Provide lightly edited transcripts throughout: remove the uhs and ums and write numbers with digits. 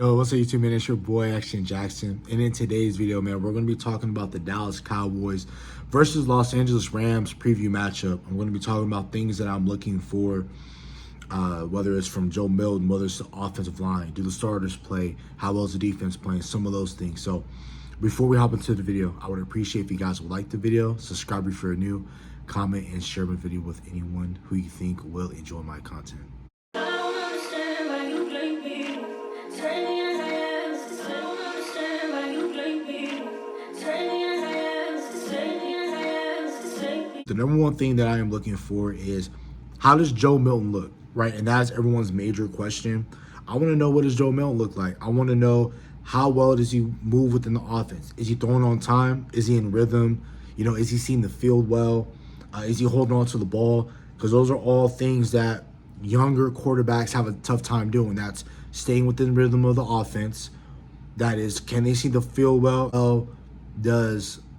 Yo, what's up, YouTube, man? It's your boy, Action Jackson. And in today's video, man, we're going to be talking about the Dallas Cowboys versus Los Angeles Rams preview matchup. I'm going to be talking about things that I'm looking for, whether it's from Joe Milton, whether it's the offensive line, do the starters play, how well is the defense playing, some of those things. So before we hop into the video, I would appreciate if you guys would like the video, subscribe if you're new, comment, and share my video with anyone who you think will enjoy my content. The number one thing that I am looking for is, how does Joe Milton look, right? And that's everyone's major question. I want to know, what does Joe Milton look like? I want to know, how well does he move within the offense? Is he throwing on time? Is he in rhythm? You know, is he seeing the field well? Is he holding on to the ball? Because those are all things that younger quarterbacks have a tough time doing. That's staying within the rhythm of the offense. That is, can they see the field well?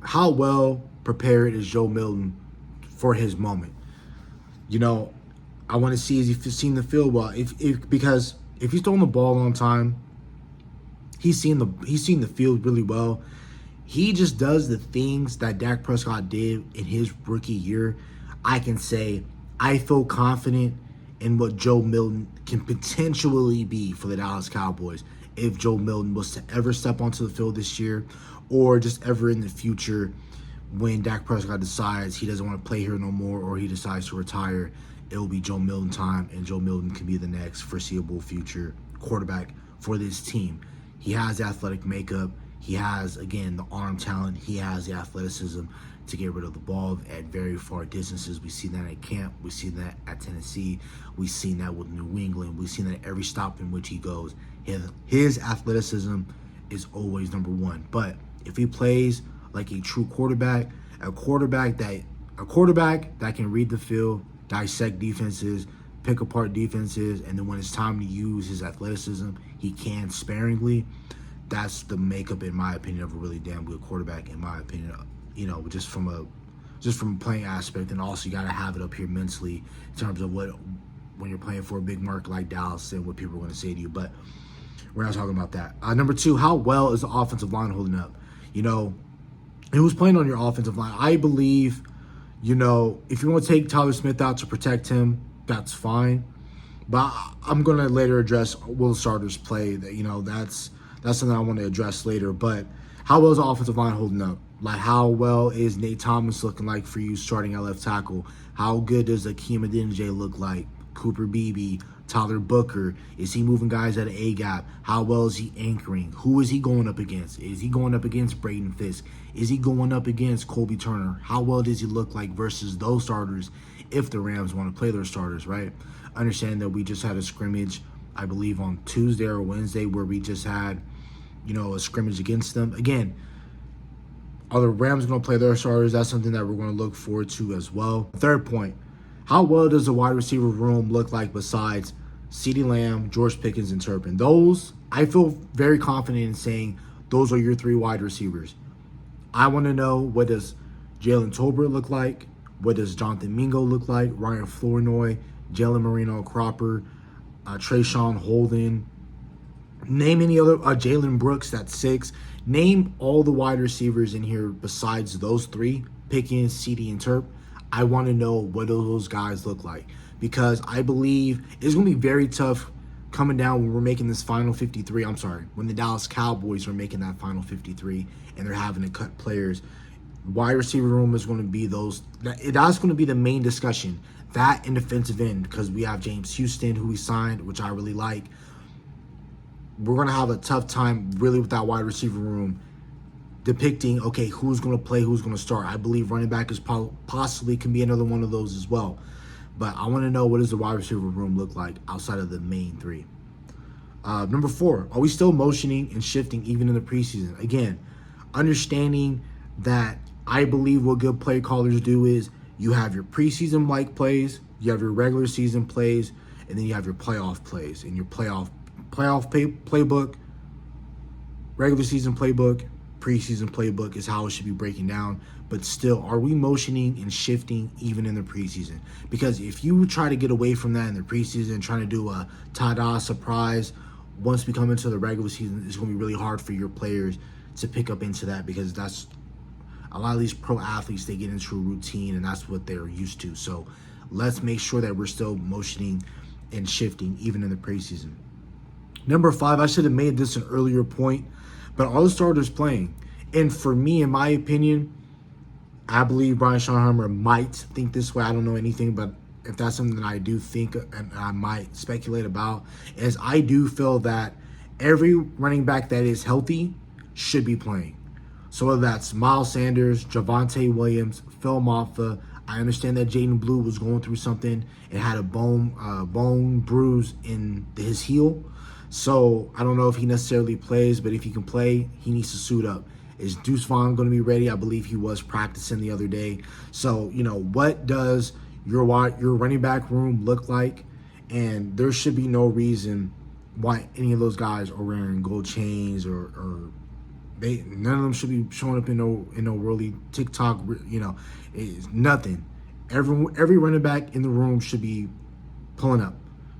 How well prepared is Joe Milton for his moment? You know, I want to see, is he seeing the field well? Because if he's throwing the ball on time, he's seeing the field really well. He just does the things that Dak Prescott did in his rookie year. I can say I feel confident in what Joe Milton can potentially be for the Dallas Cowboys if Joe Milton was to ever step onto the field this year, or just ever in the future when Dak Prescott decides he doesn't want to play here no more, or he decides to retire. It will be Joe Milton time, and Joe Milton can be the next foreseeable future quarterback for this team. He has the athletic makeup. He has, again, the arm talent. He has the athleticism to get rid of the ball at very far distances. We've seen that at camp. We've seen that at Tennessee. We've seen that with New England. We've seen that at every stop in which he goes. His athleticism is always number one. But if he plays like a true quarterback, a quarterback that can read the field, dissect defenses, pick apart defenses, and then when it's time to use his athleticism, he can sparingly. That's the makeup, in my opinion, of a really damn good quarterback, in my opinion. You know, just from a playing aspect, and also you got to have it up here mentally in terms of when you're playing for a big market like Dallas and what people are going to say to you. But we're not talking about that. Number two, how well is the offensive line holding up? You know, who's playing on your offensive line? I believe, you know, if you want to take Tyler Smith out to protect him, that's fine. But I'm going to later address, will starters play? That, you know, that's something I want to address later. But how well is the offensive line holding up? Like, how well is Nate Thomas looking like for you starting at left tackle? How good does Akeem Adeniji look like? Cooper Beebe, Tyler Booker, is he moving guys at an A-gap? How well is he anchoring? Who is he going up against? Is he going up against Braden Fisk? Is he going up against Colby Turner? How well does he look like versus those starters if the Rams want to play their starters, right? Understand that we just had a scrimmage, I believe on Tuesday or Wednesday, where we just had, you know, a scrimmage against them. Again, are the Rams going to play their starters? That's something that we're going to look forward to as well. Third point, how well does the wide receiver room look like besides CeeDee Lamb, George Pickens, and Turpin? Those, I feel very confident in saying those are your three wide receivers. I want to know, what does Jalen Tolbert look like? What does Jonathan Mingo look like? Ryan Flournoy, Jalen Marino Cropper, Trayshawn Holden. Name any other, Jalen Brooks, that's 6. Name all the wide receivers in here besides those three, Pickens, CD, and Terp. I want to know what those guys look like, because I believe it's going to be very tough coming down when we're making this final 53. I'm sorry, when the Dallas Cowboys are making that final 53 and they're having to cut players. Wide receiver room is going to be that's going to be the main discussion. That and defensive end, because we have James Houston, who we signed, which I really like. We're going to have a tough time really with that wide receiver room depicting, okay, who's going to play, who's going to start. I believe running back is possibly can be another one of those as well. But I want to know, what does the wide receiver room look like outside of the main three? Number 4, are we still motioning and shifting even in the preseason? Again, understanding that I believe what good play callers do is you have your preseason-like plays, you have your regular season plays, and then you have your playoff plays. And your playoff playbook, regular season playbook, preseason playbook is how it should be breaking down. But still, are we motioning and shifting even in the preseason? Because if you try to get away from that in the preseason, trying to do a ta-da surprise once we come into the regular season, it's going to be really hard for your players to pick up into that, because that's a lot of these pro athletes, they get into a routine and that's what they're used to. So let's make sure that we're still motioning and shifting even in the preseason. Number 5, I should have made this an earlier point, but are the starters playing? And for me, in my opinion, I believe Brian Schottenheimer might think this way. I don't know anything, but if that's something that I do think and I might speculate about, is I do feel that every running back that is healthy should be playing. So whether that's Miles Sanders, Javonte Williams, Phil Maffa, I understand that Jaden Blue was going through something and had a bone bruise in his heel. So I don't know if he necessarily plays, but if he can play, he needs to suit up. Is Deuce Vaughn going to be ready? I believe he was practicing the other day. So, what does your running back room look like? And there should be no reason why any of those guys are wearing gold chains or none of them should be showing up in no really TikTok, it's nothing. Every running back in the room should be pulling up.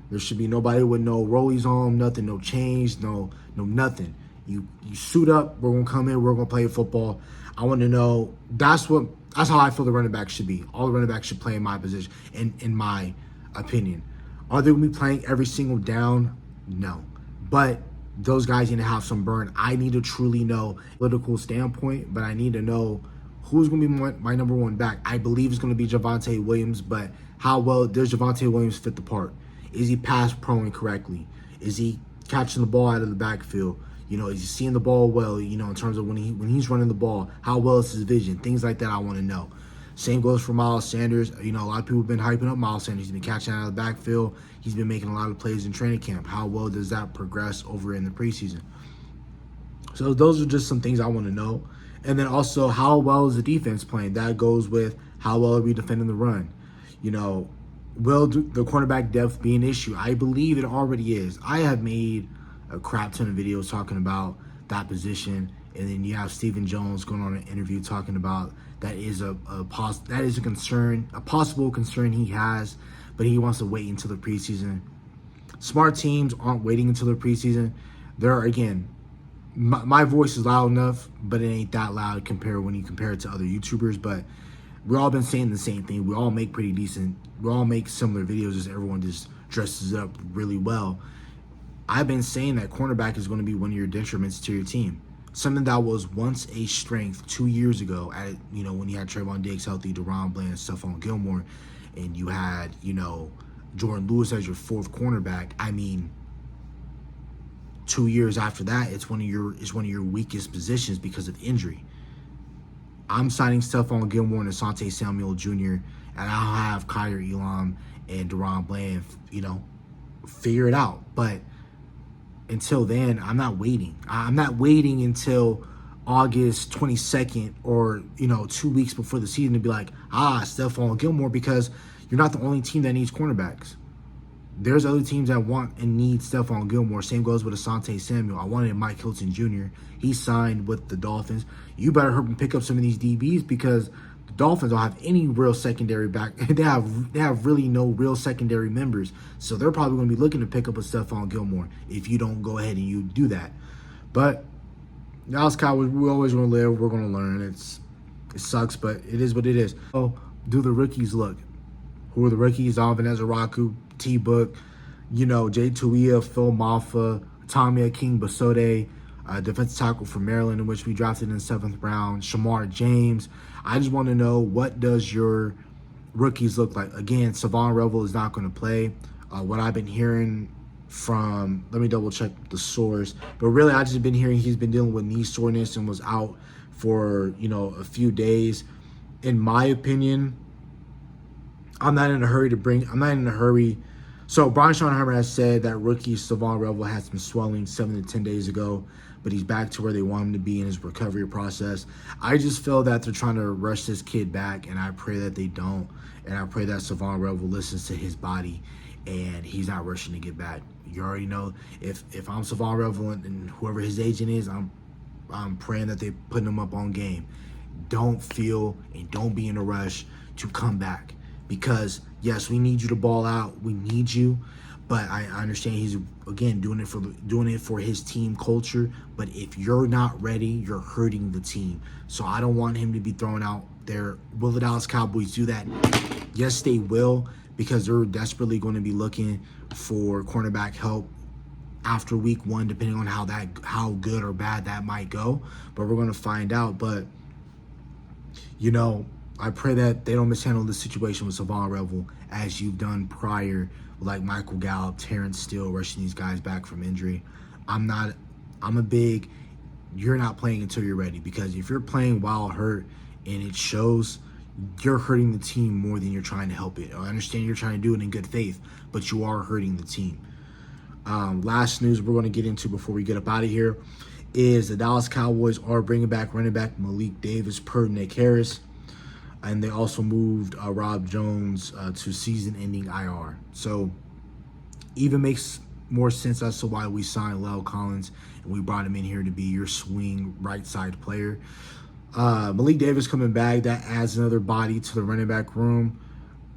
There should be nobody with no rollies on, nothing, no chains, no nothing. You suit up, we're gonna come in, we're gonna play football. I want to know, that's how I feel the running back should be. All the running backs should play in my position, in my opinion. Are they gonna be playing every single down? No. But those guys need to have some burn. I need to truly know political standpoint, but I need to know who's going to be my number one back. I believe it's going to be Javonte Williams, but how well does Javonte Williams fit the part? Is he pass prone correctly? Is he catching the ball out of the backfield? Is he seeing the ball well, in terms of when he's running the ball, how well is his vision? Things like that I want to know. Same goes for Miles Sanders. A lot of people have been hyping up Miles Sanders. He's been catching out of the backfield. He's been making a lot of plays in training camp. How well does that progress over in the preseason? So those are just some things I want to know. And then also, how well is the defense playing? That goes with how well are we defending the run? Will the cornerback depth be an issue? I believe it already is. I have made a crap ton of videos talking about that position. And then you have Stephen Jones going on an interview talking about that is a concern, a possible concern he has, but he wants to wait until the preseason. Smart teams aren't waiting until the preseason. My voice is loud enough, but it ain't that loud when you compare it to other YouTubers. But we've all been saying the same thing. We all make similar videos, just everyone just dresses it up really well. I've been saying that cornerback is going to be one of your detriments to your team. Something that was once a strength 2 years ago, when you had Trayvon Diggs healthy, Deron Bland, Stephon Gilmore, and you had, Jordan Lewis as your fourth cornerback. 2 years after that, it's one of your weakest positions because of injury. I'm signing Stephon Gilmore and Asante Samuel Jr., and I'll have Kyer Elam and Deron Bland, figure it out. But until then, I'm not waiting. I'm not waiting until August 22nd or, 2 weeks before the season to be like, Stephon Gilmore, because you're not the only team that needs cornerbacks. There's other teams that want and need Stephon Gilmore. Same goes with Asante Samuel. I wanted Mike Hilton Jr. He signed with the Dolphins. You better hurry and pick up some of these DBs, because the Dolphins don't have any real secondary back. They have really no real secondary members. So they're probably going to be looking to pick up a Stephon Gilmore if you don't go ahead and you do that. But Dallas Cowboys, we're always going to live. We're going to learn. It sucks, but it is what it is. So do the rookies look? Who are the rookies? Donovan Ezeraku, T-Book, Jay Tuia, Phil Maffa, Tommy King Basode, defensive tackle from Maryland, in which we drafted in the 7th round, Shamar James. I just want to know, what does your rookies look like? Again, Savon Revel is not going to play. What I've been hearing from, let me double check the source, but really I just been hearing he's been dealing with knee soreness and was out for, a few days. In my opinion, I'm not in a hurry. So Brian Schottenheimer has said that rookie Savon Revel had some swelling 7 to 10 days ago, but he's back to where they want him to be in his recovery process. I just feel that they're trying to rush this kid back, and I pray that they don't. And I pray that Savon Revel listens to his body and he's not rushing to get back. You already know, if I'm Savon Revel and whoever his agent is, I'm praying that they putting him up on game. Don't feel and don't be in a rush to come back. Because, yes, we need you to ball out. We need you. But I understand he's, again, doing it for his team culture. But if you're not ready, you're hurting the team. So I don't want him to be thrown out there. Will the Dallas Cowboys do that? Yes, they will, because they're desperately going to be looking for cornerback help after week 1, depending on how good or bad that might go. But we're going to find out. But, you know, I pray that they don't mishandle the situation with Savon Revel as you've done prior, like Michael Gallup, Terrence Steele, rushing these guys back from injury. I'm a big, you're not playing until you're ready, because if you're playing while hurt and it shows, you're hurting the team more than you're trying to help it. I understand you're trying to do it in good faith, but you are hurting the team. Last news we're going to get into before we get up out of here is the Dallas Cowboys are bringing back running back Malik Davis per Nick Harris. And they also moved Rob Jones to season-ending IR. So even makes more sense as to why we signed Lel Collins and we brought him in here to be your swing right-side player. Malik Davis coming back, that adds another body to the running back room.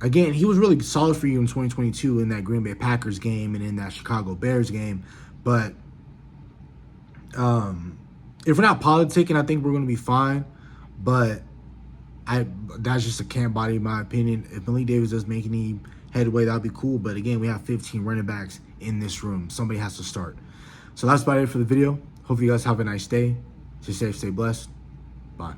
Again, he was really solid for you in 2022 in that Green Bay Packers game and in that Chicago Bears game. But if we're not politicking, I think we're going to be fine. But that's just a camp body in my opinion. If Malik Davis does make any headway, that'd be cool. But again, we have 15 running backs in this room. Somebody has to start. So that's about it for the video. Hope you guys have a nice day. Stay safe, stay blessed. Bye.